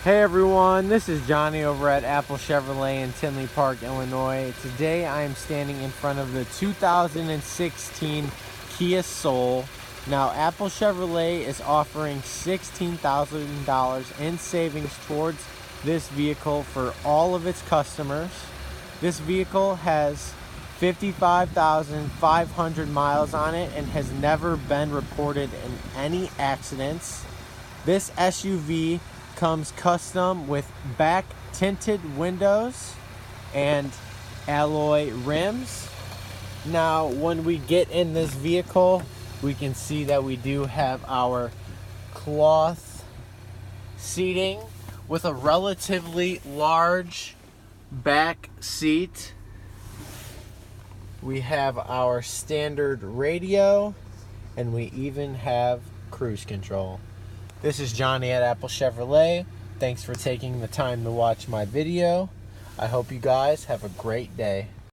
Hey everyone, this is Johnny over at Apple Chevrolet in Tinley Park, Illinois. Today I am standing in front of the 2016 Kia Soul. Now Apple Chevrolet is offering $16,000 in savings towards this vehicle for all of its customers. This vehicle has 55,500 miles on it and has never been reported in any accidents. This SUV comes custom with back tinted windows and alloy rims. Now when we get in this vehicle, we can see that we do have our cloth seating with a relatively large back seat. We have our standard radio, and we even have cruise control. This is Johnny at Apple Chevrolet. Thanks for taking the time to watch my video. I hope you guys have a great day.